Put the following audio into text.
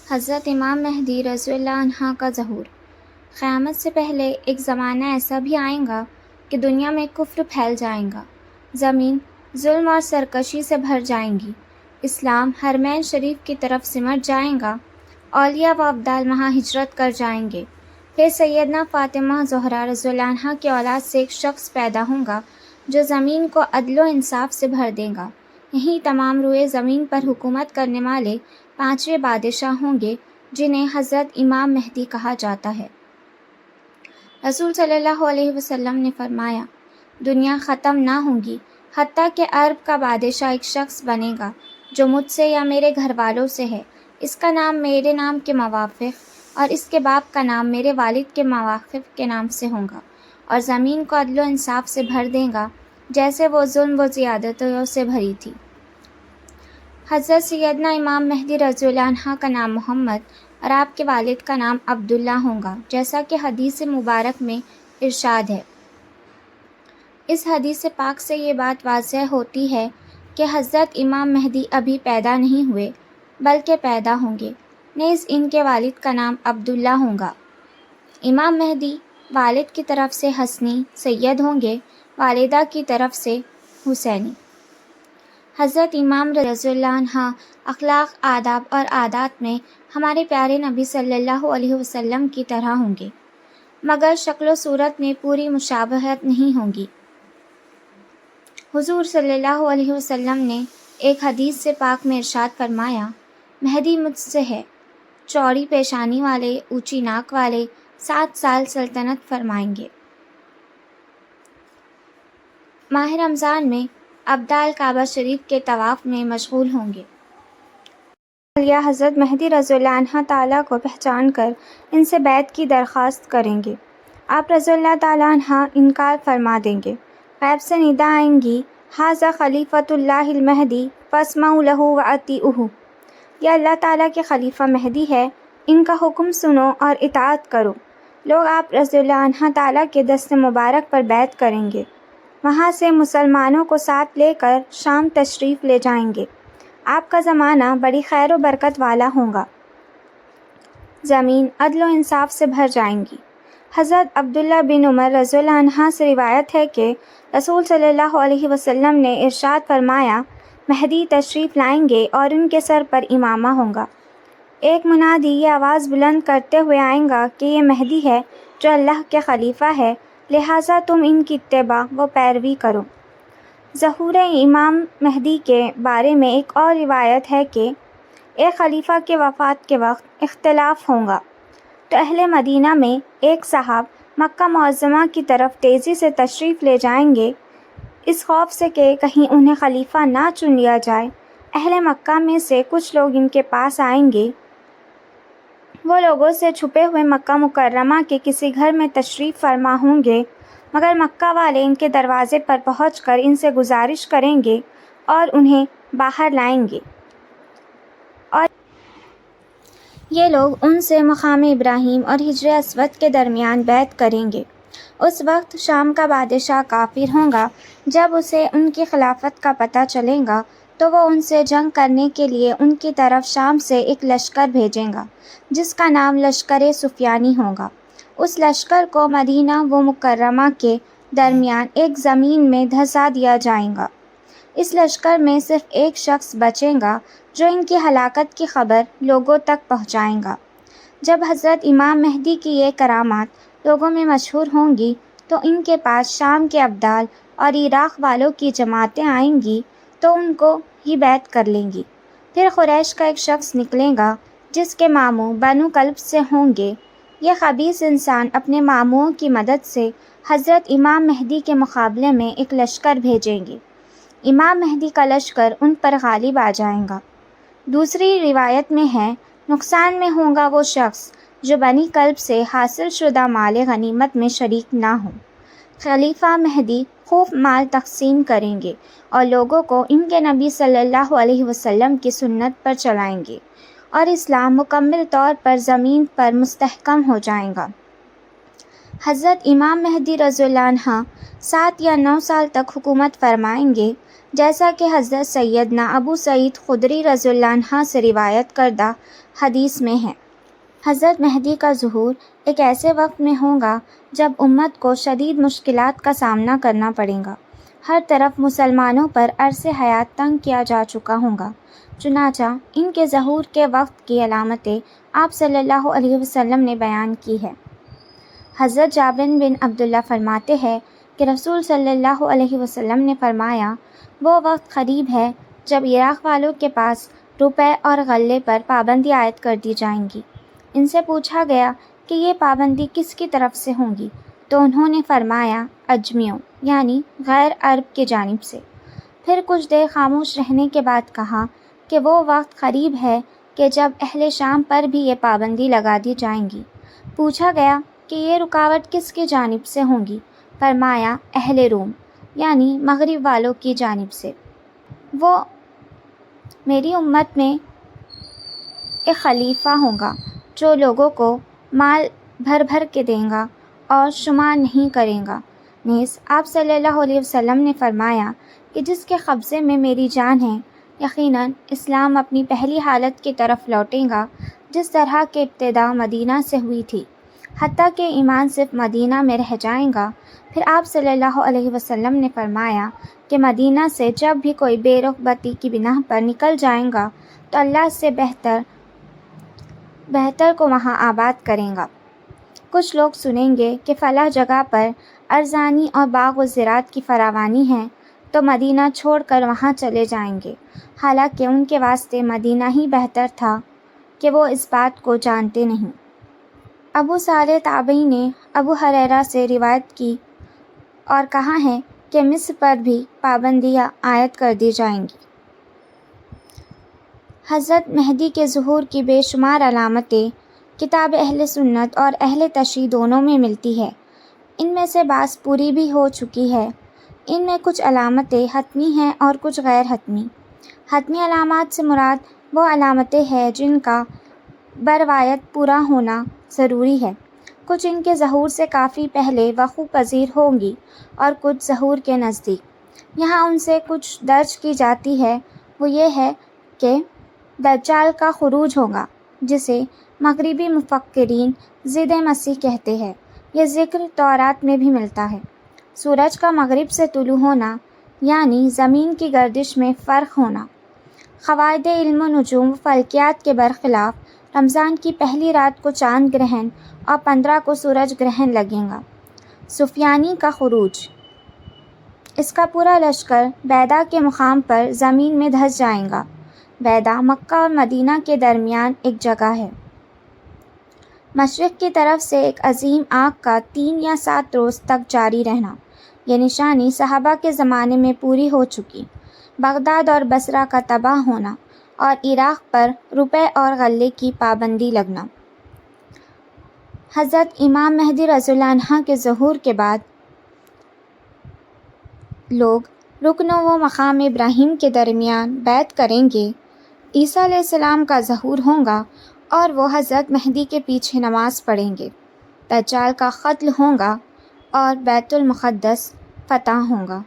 حضرت امام مہدی رضی اللہ عنہ کا ظہور۔ قیامت سے پہلے ایک زمانہ ایسا بھی آئے گا کہ دنیا میں کفر پھیل جائے گا، زمین ظلم اور سرکشی سے بھر جائیں گی، اسلام حرمین شریف کی طرف سمٹ جائے گا، اولیاء و ابدال وہاں ہجرت کر جائیں گے۔ پھر سیدنا فاطمہ زہرا رضی اللہ عنہ کی اولاد سے ایک شخص پیدا ہوگا جو زمین کو عدل و انصاف سے بھر دے گا۔ یہی تمام روئے زمین پر حکومت کرنے والے 5ویں بادشاہ ہوں گے جنہیں حضرت امام مہدی کہا جاتا ہے۔ رسول صلی اللہ علیہ وسلم نے فرمایا، دنیا ختم نہ ہوگی حتیٰ کہ عرب کا بادشاہ ایک شخص بنے گا جو مجھ سے یا میرے گھر والوں سے ہے، اس کا نام میرے نام کے موافق اور اس کے باپ کا نام میرے والد کے موافق کے نام سے ہوگا، اور زمین کو عدل و انصاف سے بھر دے گا جیسے وہ ظلم و زیادتیوں سے بھری تھی۔ حضرت سیدنا امام مہدی رضی اللہ عنہ کا نام محمد اور آپ کے والد کا نام عبداللہ ہوگا، جیسا کہ حدیث مبارک میں ارشاد ہے۔ اس حدیث پاک سے یہ بات واضح ہوتی ہے کہ حضرت امام مہدی ابھی پیدا نہیں ہوئے بلکہ پیدا ہوں گے، نیز ان کے والد کا نام عبداللہ ہوگا۔ امام مہدی والد کی طرف سے حسنی سید ہوں گے، والدہ کی طرف سے حسینی۔ حضرت امام رضی اللہ عنہ اخلاق، آداب اور عادات میں ہمارے پیارے نبی صلی اللہ علیہ وسلم کی طرح ہوں گے، مگر شکل و صورت میں پوری مشابہت نہیں ہوگی۔ حضور صلی اللہ علیہ وسلم نے ایک حدیث سے پاک میں ارشاد فرمایا، مہدی مجھ سے ہے، چوڑی پیشانی والے، اونچی ناک والے، 7 سال سلطنت فرمائیں گے۔ ماہ رمضان میں ابدال کعبہ شریف کے طواف میں مشغول ہوں گے۔ اولیاء حضرت مہدی رضی اللہ عنہ تعالیٰ کو پہچان کر ان سے بیعت کی درخواست کریں گے۔ آپ رضی اللہ تعالیٰ عنہ انکار فرما دیں گے۔ غیب سے ندا آئیں گی، ھذا خلیفۃ اللہ المہدی فاسمعوا لہ واطیعوہ، یہ اللہ تعالیٰ کے خلیفہ مہدی ہے، ان کا حکم سنو اور اطاعت کرو۔ لوگ آپ رضی اللہ عنہ تعالیٰ کے دست مبارک پر بیعت کریں گے، وہاں سے مسلمانوں کو ساتھ لے کر شام تشریف لے جائیں گے۔ آپ کا زمانہ بڑی خیر و برکت والا ہوگا، زمین عدل و انصاف سے بھر جائیں گی۔ حضرت عبداللہ بن عمر رضی اللہ عنہ سے روایت ہے کہ رسول صلی اللہ علیہ وسلم نے ارشاد فرمایا، مہدی تشریف لائیں گے اور ان کے سر پر امامہ ہوگا۔ ایک منادی یہ آواز بلند کرتے ہوئے آئے گا کہ یہ مہدی ہے جو اللہ کے خلیفہ ہے، لہٰذا تم ان کی اتباع و پیروی کرو۔ ظہور امام مہدی کے بارے میں ایک اور روایت ہے کہ ایک خلیفہ کے وفات کے وقت اختلاف ہوگا تو اہل مدینہ میں ایک صاحب مکہ معظمہ کی طرف تیزی سے تشریف لے جائیں گے، اس خوف سے کہ کہیں انہیں خلیفہ نہ چن لیا جائے۔ اہل مکہ میں سے کچھ لوگ ان کے پاس آئیں گے، وہ لوگوں سے چھپے ہوئے مکہ مکرمہ کے کسی گھر میں تشریف فرما ہوں گے، مگر مکہ والے ان کے دروازے پر پہنچ کر ان سے گزارش کریں گے اور انہیں باہر لائیں گے، اور یہ لوگ ان سے مقام ابراہیم اور حجر اسود کے درمیان بیعت کریں گے۔ اس وقت شام کا بادشاہ کافر ہوگا، جب اسے ان کی خلافت کا پتہ چلے گا تو وہ ان سے جنگ کرنے کے لیے ان کی طرف شام سے ایک لشکر بھیجے گا جس کا نام لشکر سفیانی ہوگا۔ اس لشکر کو مدینہ و مکرمہ کے درمیان ایک زمین میں دھسا دیا جائے گا۔ اس لشکر میں صرف ایک شخص بچے گا جو ان کی ہلاکت کی خبر لوگوں تک پہنچائے گا۔ جب حضرت امام مہدی کی یہ کرامات لوگوں میں مشہور ہوں گی تو ان کے پاس شام کے ابدال اور عراق والوں کی جماعتیں آئیں گی تو ان کو ہی بیعت کر لیں گی۔ پھر قریش کا ایک شخص نکلے گا جس کے ماموں بنو کلب سے ہوں گے۔ یہ خبیث انسان اپنے ماموں کی مدد سے حضرت امام مہدی کے مقابلے میں ایک لشکر بھیجیں گے۔ امام مہدی کا لشکر ان پر غالب آ جائے گا۔ دوسری روایت میں ہے، نقصان میں ہوگا وہ شخص جو بنی کلب سے حاصل شدہ مال غنیمت میں شریک نہ ہو۔ خلیفہ مہدی خوب مال تقسیم کریں گے اور لوگوں کو ان کے نبی صلی اللہ علیہ وسلم کی سنت پر چلائیں گے اور اسلام مکمل طور پر زمین پر مستحکم ہو جائے گا۔ حضرت امام مہدی رضی اللہ عنہ 7 یا 9 سال تک حکومت فرمائیں گے۔ جیسا کہ حضرت سیدنا ابو سعید خدری رضی اللہ عنہ سے روایت کردہ حدیث میں ہے، حضرت مہدی کا ظہور ایک ایسے وقت میں ہوگا جب امت کو شدید مشکلات کا سامنا کرنا پڑے گا۔ ہر طرف مسلمانوں پر عرص حیات تنگ کیا جا چکا ہوگا۔ چنانچہ ان کے ظہور کے وقت کی علامتیں آپ صلی اللہ علیہ وسلم نے بیان کی ہے۔ حضرت جابر بن عبداللہ فرماتے ہیں کہ رسول صلی اللہ علیہ وسلم نے فرمایا، وہ وقت قریب ہے جب عراق والوں کے پاس روپے اور غلے پر پابندی عائد کر دی جائیں گی۔ ان سے پوچھا گیا کہ یہ پابندی کس کی طرف سے ہوں گی، تو انہوں نے فرمایا اجمیوں یعنی غیر عرب کی جانب سے۔ پھر کچھ دیر خاموش رہنے کے بعد کہا کہ وہ وقت قریب ہے کہ جب اہل شام پر بھی یہ پابندی لگا دی جائیں گی۔ پوچھا گیا کہ یہ رکاوٹ کس کی جانب سے ہوں گی، فرمایا اہل روم یعنی مغرب والوں کی جانب سے۔ وہ میری امت میں ایک خلیفہ ہوگا جو لوگوں کو مال بھر بھر کے دے گا اور شمار نہیں کرے گا۔ نیز آپ صلی اللہ علیہ وسلم نے فرمایا کہ جس کے قبضے میں میری جان ہے، یقیناً اسلام اپنی پہلی حالت کی طرف لوٹے گا جس طرح کی ابتدا مدینہ سے ہوئی تھی، حتیٰ کہ ایمان صرف مدینہ میں رہ جائے گا۔ پھر آپ صلی اللہ علیہ وسلم نے فرمایا کہ مدینہ سے جب بھی کوئی بے رغبتی کی بنا پر نکل جائے گا تو اللہ سے بہتر کو وہاں آباد کرے گا۔ کچھ لوگ سنیں گے کہ فلاں جگہ پر ارزانی اور باغ و زراعت کی فراوانی ہے تو مدینہ چھوڑ کر وہاں چلے جائیں گے، حالانکہ ان کے واسطے مدینہ ہی بہتر تھا کہ وہ اس بات کو جانتے نہیں۔ ابو صالح تابعی نے ابو ہریرہ سے روایت کی اور کہا ہے کہ مصر پر بھی پابندیاں عائد کر دی جائیں گی۔ حضرت مہدی کے ظہور کی بے شمار علامتیں کتاب اہل سنت اور اہل تشیع دونوں میں ملتی ہے۔ ان میں سے بعض پوری بھی ہو چکی ہے۔ ان میں کچھ علامتیں حتمی ہیں اور کچھ غیر حتمی۔ حتمی علامات سے مراد وہ علامتیں ہیں جن کا بروایت پورا ہونا ضروری ہے۔ کچھ ان کے ظہور سے کافی پہلے وقوع پذیر ہوں گی اور کچھ ظہور کے نزدیک۔ یہاں ان سے کچھ درج کی جاتی ہے، وہ یہ ہے کہ دجال کا خروج ہوگا، جسے مغربی مفکرین ضد مسیح کہتے ہیں۔ یہ ذکر تورات میں بھی ملتا ہے۔ سورج کا مغرب سے طلوع ہونا یعنی زمین کی گردش میں فرق ہونا۔ قواعد علم و نجوم و فلکیات کے برخلاف رمضان کی پہلی رات کو چاند گرہن اور 15 کو سورج گرہن لگے گا۔ سفیانی کا خروج، اس کا پورا لشکر بیدا کے مقام پر زمین میں دھس جائے گا۔ بیدا مکہ اور مدینہ کے درمیان ایک جگہ ہے۔ مشرق کی طرف سے ایک عظیم آگ کا 3 یا 7 روز تک جاری رہنا، یہ نشانی صحابہ کے زمانے میں پوری ہو چکی۔ بغداد اور بصرہ کا تباہ ہونا اور عراق پر روپے اور غلے کی پابندی لگنا۔ حضرت امام مہدی رضی اللہ عنہ کے ظہور کے بعد لوگ رکن و مقام ابراہیم کے درمیان بیعت کریں گے۔ عیسیٰ علیہ السلام کا ظہور ہوگا اور وہ حضرت مہدی کے پیچھے نماز پڑھیں گے۔ دجال کا قتل ہوگا اور بیت المقدس فتح ہوگا۔